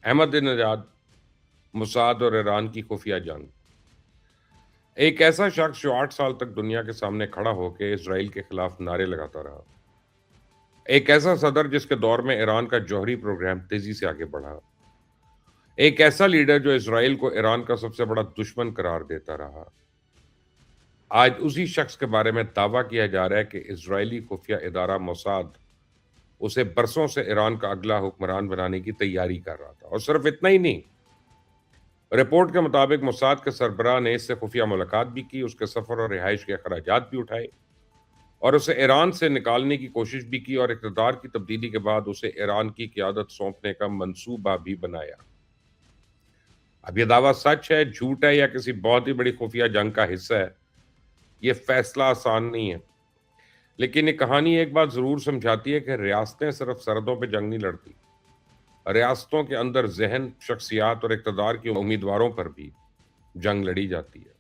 अहमद-ए-नजाद, Mossad और Iran की खुफिया जंग। एक ऐसा शख्स जो 8 साल तक दुनिया के सामने खड़ा होकर इजराइल के खिलाफ नारे लगाता रहा। एक ऐसा सदर जिसके दौर में ईरान का जौहरी प्रोग्राम तेजी से आगे बढ़ा। एक ऐसा लीडर जो इजराइल को ईरान का सबसे बड़ा दुश्मन करार देता रहा। आज उसी शख्स के बारे में दावा किया जा रहा है कि इजरायली खुफिया इदारा मोसाद उसे बरसों से ईरान का अगला हुक्मरान बनाने की तैयारी कर रहा था। और सिर्फ इतना ही नहीं, रिपोर्ट के मुताबिक मोसाद के सरबराह ने इससे खुफिया मुलाकात भी की, उसके सफर और रिहाइश के अखराजात भी उठाए और उसे ईरान से निकालने की कोशिश भी की और इक़्तिदार की तब्दीली के बाद उसे ईरान की क़ियादत सौंपने का मंसूबा भी बनाया। अब ये दावा सच है, झूठ है या किसी बहुत ही बड़ी खुफिया जंग का हिस्सा है, ये फैसला आसान नहीं है। लेकिन ये कहानी एक बात ज़रूर समझाती है कि रियासतें सिर्फ सरहदों पे जंग नहीं लड़ती। रियासतों के अंदर ज़हन, शख्सियात और इक़्तिदार के उम्मीदवारों पर भी जंग लड़ी जाती है।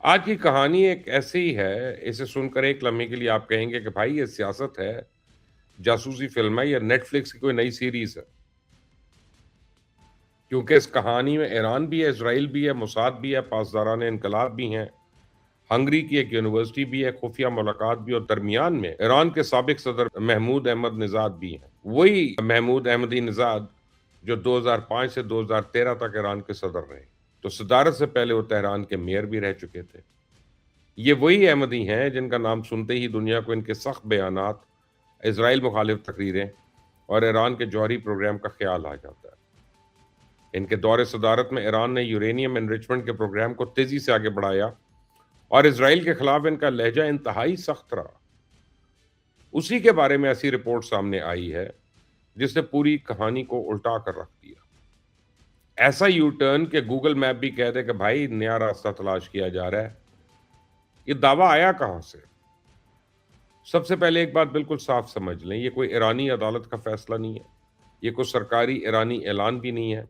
आज की कहानी एक ऐसी ही है, इसे सुनकर एक लम्हे के लिए आप कहेंगे कि भाई ये सियासत है, जासूसी फ़िल्म है या नेटफ्लिक्स की कोई नई सीरीज़ है। क्योंकि इस कहानी में ईरान भी है, इज़राइल भी है, मोसाद भी है, पासदारान इनकलाब भी हैं, हंगरी की एक यूनिवर्सिटी भी है, खुफिया मुलाकात भी और दरमियान में ईरान के साबिक सदर महमूद अहमद निजाद भी हैं। वही महमूद अहमदी निजाद जो 2005 से 2013 तक ईरान के सदर रहे। तो सदारत से पहले वो तेहरान के मेयर भी रह चुके थे। ये वही अहमदी हैं जिनका नाम सुनते ही दुनिया को इनके सख्त बयानात, इजराइल मुखालिफ तकरीरें और ईरान के जौहरी प्रोग्राम का ख्याल आ जाता है। इनके दौरे सदारत में ईरान ने यूरेनियम एनरिचमेंट के प्रोग्राम को तेजी से आगे बढ़ाया और इजराइल के खिलाफ इनका लहजा इंतहाई सख्त रहा। उसी के बारे में ऐसी रिपोर्ट सामने आई है जिसने पूरी कहानी को उल्टा कर रख दिया। ऐसा यू टर्न कि गूगल मैप भी कह दे कि भाई नया रास्ता तलाश किया जा रहा है। ये दावा आया कहां से? सबसे पहले एक बात बिल्कुल साफ समझ लें, ये कोई ईरानी अदालत का फैसला नहीं है, ये कोई सरकारी ईरानी ऐलान भी नहीं है।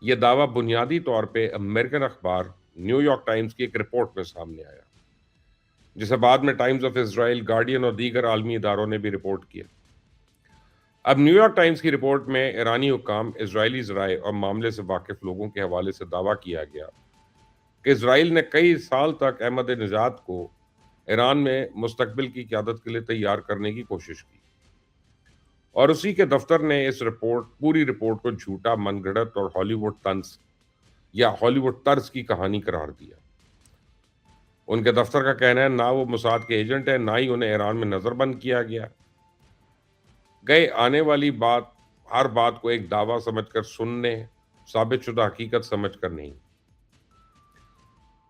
ये दावा बुनियादी तौर पे अमेरिकन अखबार न्यूयॉर्क टाइम्स की एक रिपोर्ट में सामने आया, जिसे बाद में टाइम्स ऑफ इजराइल, गार्डियन और दीगर आलमी इदारों ने भी रिपोर्ट किया। अब न्यूयॉर्क टाइम्स की रिपोर्ट में ईरानी हुक्काम, इजरायली ज़राए और मामले से वाकिफ लोगों के हवाले से दावा किया गया कि इजराइल ने कई साल तक अहमद-ए-नजाद को ईरान में मुस्तकबिल की क़यादत के लिए तैयार करने की कोशिश की और उसी के दफ्तर ने इस पूरी रिपोर्ट को झूठा, मनगढ़ंत और हॉलीवुड तंज या हॉलीवुड तर्ज की कहानी करार दिया। उनके दफ्तर का कहना है ना वो मोसाद के एजेंट है, ना ही उन्हें ईरान में नजरबंद किया गया। गए आने वाली बात, हर बात को एक दावा समझकर सुनने, साबितशुदा हकीकत समझकर नहीं।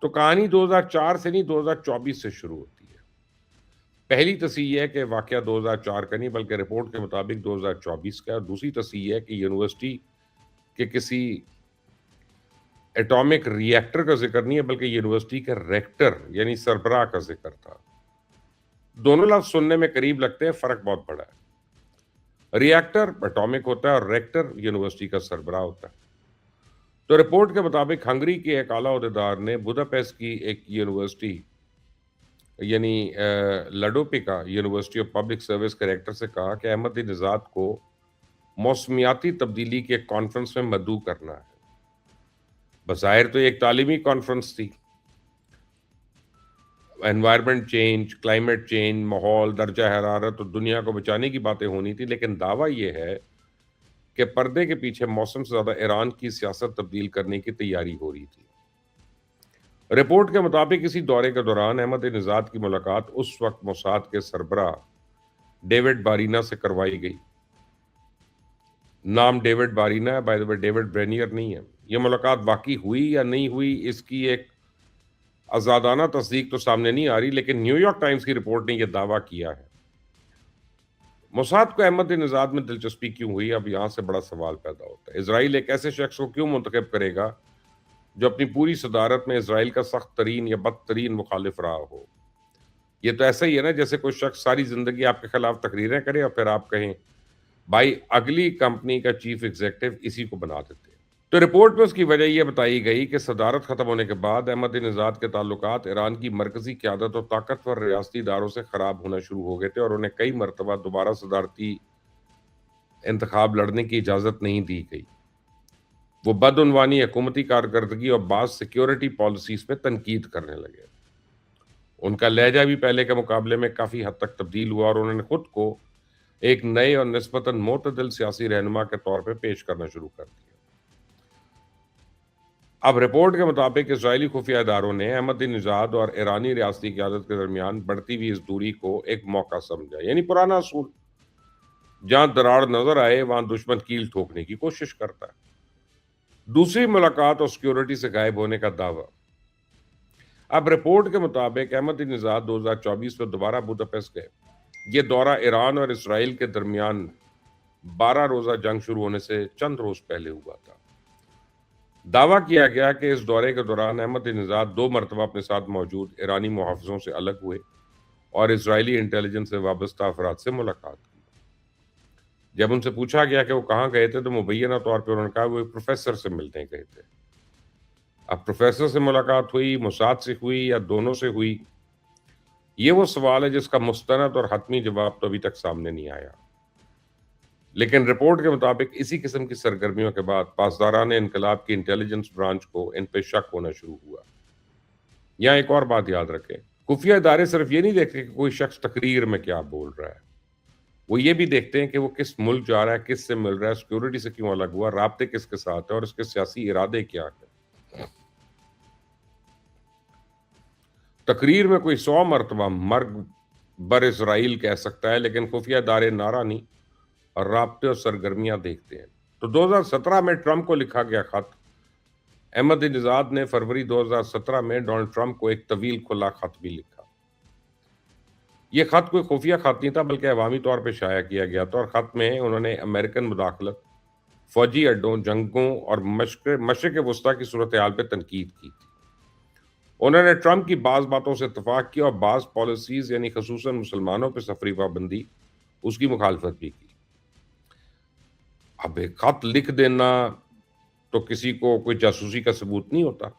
तो कहानी 2004 से नहीं, 2024 से शुरू होती है। पहली तस्वीर है कि वाकया 2004 का नहीं बल्कि रिपोर्ट के मुताबिक 2024 का है और दूसरी तस्वीर है कि यूनिवर्सिटी के किसी एटॉमिक रिएक्टर का जिक्र नहीं है बल्कि यूनिवर्सिटी के रेक्टर यानी सरबराह का जिक्र था। दोनों लफ्ज सुनने में करीब लगते हैं, फर्क बहुत बड़ा है। रिएक्टर एटॉमिक होता है और रेक्टर यूनिवर्सिटी का सरबराह होता है। तो रिपोर्ट के मुताबिक हंगरी के एक आला ओहदेदार ने बुदापेस्ट की एक यूनिवर्सिटी यानी लडोपिका यूनिवर्सिटी ऑफ पब्लिक सर्विस के रेक्टर से कहा कि अहमद-ए-नजाद को मौसमियाती तब्दीली के कॉन्फ्रेंस में मदऊ करना है। बज़ाहिर तो ये एक तालीमी कॉन्फ्रेंस थी। एनवायरनमेंट चेंज, क्लाइमेट चेंज, माहौल, दर्जा हरारत और दुनिया को बचाने की बातें होनी थी, लेकिन दावा ये है कि पर्दे के पीछे मौसम से ज़्यादा ईरान की सियासत तब्दील करने की तैयारी हो रही थी। रिपोर्ट के मुताबिक इसी दौरे के दौरान अहमद-ए-नजाद की मुलाकात उस वक्त मोसाद के सरबराह डेविड बारीना से करवाई गई। नाम डेविड बारीना है, बाय द वे डेविड ब्रेनियर नहीं है। ये मुलाकात वाकई हुई या नहीं हुई, इसकी एक आज़ादाना तस्दीक तो सामने नहीं आ रही, लेकिन न्यूयॉर्क टाइम्स की रिपोर्ट ने यह दावा किया है। मोसाद को अहमद-ए-नजाद में दिलचस्पी क्यों हुई? अब यहाँ से बड़ा सवाल पैदा होता है। इजराइल एक ऐसे शख्स को क्यों मुंतखब करेगा जो अपनी पूरी सदारत में इजराइल का सख्त तरीन या बदतरीन मुखालिफ रहा हो? ये तो ऐसा ही है ना जैसे कोई शख्स सारी जिंदगी आपके खिलाफ तकरीरें करे और फिर आप कहें भाई अगली कंपनी का चीफ एग्जीक्यूटिव इसी को बना देते हैं। तो रिपोर्ट में उसकी वजह यह बताई गई कि सदारत खत्म होने के बाद अहमद-ए-नजाद के ताल्लुकात ईरान की मरकजी क़यादत और ताकतवर रियासती इदारों से खराब होना शुरू हो गए थे और उन्हें कई मरतबा दोबारा सदारती इंतखाब लड़ने की इजाज़त नहीं दी गई। वो बदउनवानी, हुकूमती कारकर्दगी और बाज़ सिक्योरिटी पॉलिसीज़ पे तनकीद करने लगे। उनका लहजा भी पहले के मुकाबले में काफ़ी हद तक तब्दील हुआ और उन्होंने खुद को एक नए और निस्बतन मोतदिल सियासी रहनुमा के तौर पे पेश करना शुरू कर दिया। अब रिपोर्ट के मुताबिक इजरायली खुफिया इदारों ने अहमदीनेजाद और ईरानी रियासती क़यादत के दरमियान बढ़ती हुई इस दूरी को एक मौका समझा। यानी पुराना असूल, जहां दरार नजर आए वहां दुश्मन कील ठोकने की कोशिश करता है। दूसरी मुलाकात और सिक्योरिटी से गायब होने का दावा। अब रिपोर्ट के मुताबिक अहमदीनेजाद 2024 में दोबारा बुदापेस्ट गए। ये दौरा ईरान और इसराइल के दरमियान 12 रोजा जंग शुरू होने से चंद रोज पहले हुआ था। दावा किया गया कि इस दौरे के दौरान अहमदीनेजाद 2 मरतबा अपने साथ मौजूद ईरानी मुहाफिजों से अलग हुए और इजरायली इंटेलिजेंस से वाबस्ता अफराद से मुलाकात की। जब उनसे पूछा गया कि वो कहाँ गए थे, तो मुबैना तौर पर उन्होंने कहा वो एक प्रोफेसर से मिलने गए थे। अब प्रोफेसर से मुलाकात हुई, मोसाद से हुई या दोनों से हुई, ये वो सवाल है जिसका मुस्तनद और हतमी जवाब तो अभी तक सामने नहीं आया। लेकिन रिपोर्ट के मुताबिक इसी किस्म की सरगर्मियों के बाद पासदारान इनकलाब की इंटेलिजेंस ब्रांच को इन पे शक होना शुरू हुआ। यहाँ एक और बात याद रखें, खुफिया इदारे सिर्फ ये नहीं देखते कि कोई शख्स तकरीर में क्या बोल रहा है, वो ये भी देखते हैं कि वो किस मुल्क जा रहा है, किस से मिल रहा है, सिक्योरिटी से क्यों अलग हुआ, राब्ते किसके साथ है और उसके सियासी इरादे क्या है। तकरीर में कोई 100 मरतबा मर्ग बर इजराइल कह सकता है, लेकिन खुफिया इदारे नारा नहीं और राब्ते और सरगर्मियां देखते हैं। तो 2017 में ट्रंप को लिखा गया खत, अहमदीनेजाद ने फरवरी 2017 में डोनाल्ड ट्रंप को एक तवील खुला खत भी लिखा। यह खत कोई खुफिया खत नहीं था, बल्कि अवामी तौर पर शाया किया गया था और खत में उन्होंने अमेरिकन मुदाखलत, फौजी अड्डों, जंगों और मशरिक वस्ता की सूरत हाल पर तनकीद की थी। उन्होंने ट्रंप की बाज़ बातों से इत्तफाक किया और बाज़ पॉलिसीज़ यानी ख़ुसूसन मुसलमानों पर सफरी पाबंदी, उसकी मुखालफत भी की। अब एक खत लिख देना तो किसी को कोई जासूसी का सबूत नहीं होता।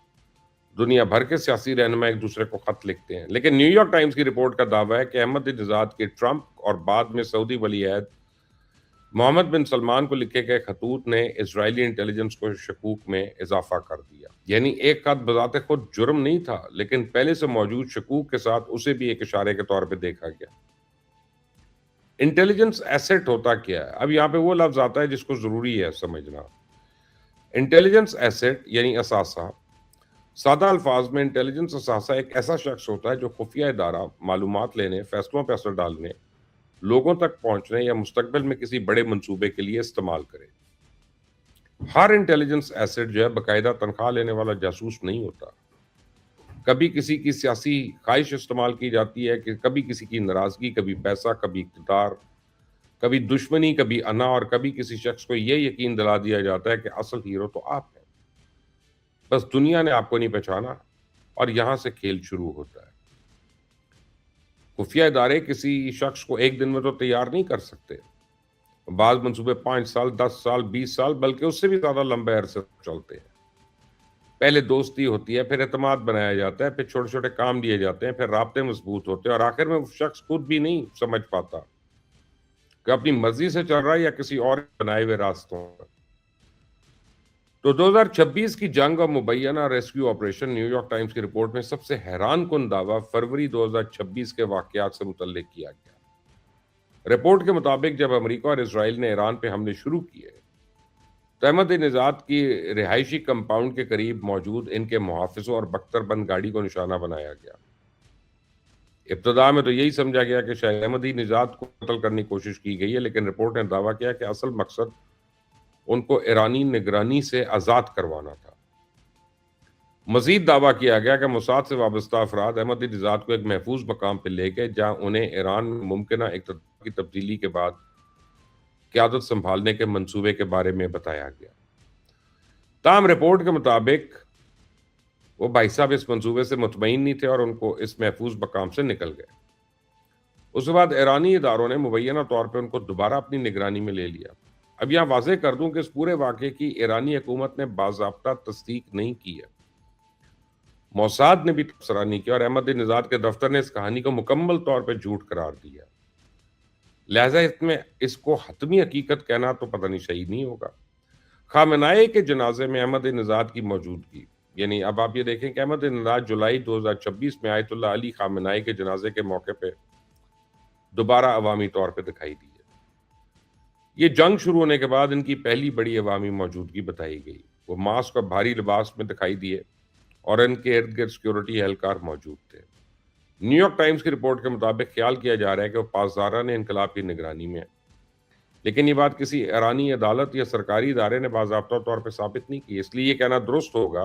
दुनिया भर के सियासी रहनुमा एक दूसरे को खत लिखते हैं, लेकिन न्यूयॉर्क टाइम्स की रिपोर्ट का दावा है कि अहमदीनेजाद के ट्रंप और बाद में सऊदी वली-ए-अहद मोहम्मद बिन सलमान को लिखे गए खतूत ने इजरायली इंटेलिजेंस को शकूक में इजाफा कर दिया। यानी एक खत बजाते खुद जुर्म नहीं था, लेकिन पहले से मौजूद शकूक के साथ उसे भी एक इशारे के तौर पर देखा गया। इंटेलिजेंस एसेट होता क्या है? अब यहाँ पे वो लफ्ज आता है जिसको जरूरी है समझना। इंटेलिजेंस एसेट यानी असासा, सादा अल्फाज में इंटेलिजेंस असासा एक ऐसा शख्स होता है जो खुफिया इदारा मालूमात लेने, फैसलों पर असर डालने, लोगों तक पहुंचने या मुस्तकबिल में किसी बड़े मंसूबे के लिए इस्तेमाल करे। हर इंटेलिजेंस एसेट जो है बाकायदा तनख्वाह लेने वाला जासूस नहीं होता। कभी किसी की सियासी ख्वाहिश इस्तेमाल की जाती है, कि कभी किसी की नाराजगी, कभी पैसा, कभी इक़्तिदार, कभी दुश्मनी, कभी अना और कभी किसी शख्स को यह यकीन दिला दिया जाता है कि असल हीरो तो आप हैं। बस दुनिया ने आपको नहीं पहचाना और यहां से खेल शुरू होता है। खुफिया इदारे किसी शख्स को एक दिन में तो तैयार नहीं कर सकते। बाज़ मंसूबे 5 साल, 10 साल, 20 साल, बल्कि उससे भी ज़्यादा लंबे अरसे चलते हैं। पहले दोस्ती होती है, फिर एतमाद बनाया जाता है, फिर छोटे-छोटे काम दिए जाते हैं, फिर राब्ते मज़बूत होते हैं और आखिर में वो शख्स खुद भी नहीं समझ पाता कि अपनी मर्ज़ी से चल रहा है या किसी और बनाए हुए रास्तों पर। तो 2026 की जंग और मुबैना रेस्क्यू ऑपरेशन, न्यूयॉर्क टाइम्स की रिपोर्ट में सबसे हैरानकुन दावा फरवरी 2026 के वाक़यात से मुतल्लिक किया गया। रिपोर्ट के मुताबिक जब अमेरिका और इजराइल ने ईरान पे हमले शुरू किए, तो अहमदीनेजाद की रिहायशी कंपाउंड के करीब मौजूद इनके मुहाफिजों और बख्तरबंद गाड़ी को निशाना बनाया गया। इब्तदा में तो यही समझा गया कि शायद अहमदीनेजाद को कत्ल करने की कोशिश की गई है, लेकिन रिपोर्ट ने दावा किया कि असल मकसद उनको ईरानी निगरानी से आज़ाद करवाना था। मजीद दावा किया गया कि मोसाद से वाबस्ता अफराद अहमदीनेजाद को एक महफूज मकाम पर ले गए, जहाँ उन्हें ईरान में मुमकिन इक़्तिदार की तब्दीली के बाद क़यादत संभालने के मंसूबे के बारे में बताया गया। ताहम रिपोर्ट के मुताबिक वो भाई साहब इस मंसूबे से मुतमईन नहीं थे और उनको इस महफूज मकाम से निकल गए। उसके बाद ईरानी इदारों ने मुबैना तौर पर उनको दोबारा अपनी निगरानी में ले लिया। अब यहाँ वाज़ेह कर दूं कि इस पूरे वाक़े की ईरानी हुकूमत ने बाज़ाब्ता तस्दीक नहीं की है। मोसाद ने भी तबसरा नहीं किया और अहमदीनेजाद के दफ्तर ने इस कहानी को मुकम्मल तौर पर झूठ करार दिया। लिहाजा इसमें इसको हतमी हकीकत कहना तो पता नहीं सही नहीं होगा। खामेनेई के जनाजे में अहमद-ए-नजाद की मौजूदगी, यानी अब आप ये देखें कि अहमद-ए-नजाद जुलाई 2026 में आयतुल्लाह अली खामेनेई के जनाजे के मौके पे दोबारा अवामी तौर पे दिखाई दी है। ये जंग शुरू होने के बाद इनकी पहली बड़ी अवामी मौजूदगी बताई गई। वो मास्क और भारी लिबास में दिखाई दिए और इनके इर्द-गिर्द सिक्योरिटी एहलकार मौजूद थे। न्यूयॉर्क टाइम्स की रिपोर्ट के मुताबिक ख्याल किया जा रहा है कि वो पासदारान इनकलाब की निगरानी में है। लेकिन ये बात किसी ईरानी अदालत या सरकारी इदारे ने बाज़ाब्ता तौर पे साबित नहीं की। इसलिए ये कहना दुरुस्त होगा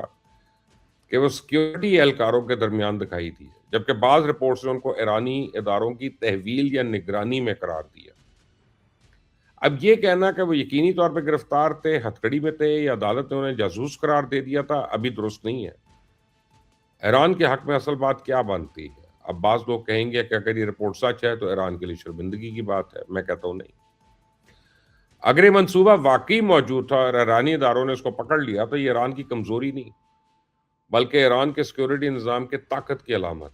कि वो सिक्योरिटी एहलकारों के दरमियान दिखाई दी है, जबकि बाज़ रिपोर्ट्स ने उनको ईरानी इदारों की तहवील या निगरानी में करार दिया। अब ये कहना कि वो यकीनी तौर पे गिरफ्तार थे, हथकड़ी में थे या अदालत ने उन्हें जासूस करार दे दिया था, अभी दुरुस्त नहीं है। ईरान के हक में असल बात क्या बनती है? अब बाज़ लोग कहेंगे कि अगर ये रिपोर्ट सच है तो ईरान के लिए शर्मिंदगी की बात है। मैं कहता हूँ नहीं। अगर ये मंसूबा वाक़ई मौजूद था और ईरानी इदारों ने इसको पकड़ लिया तो ये ईरान की कमज़ोरी नहीं, बल्कि ईरान के सिक्योरिटी निज़ाम के ताकत की अलामत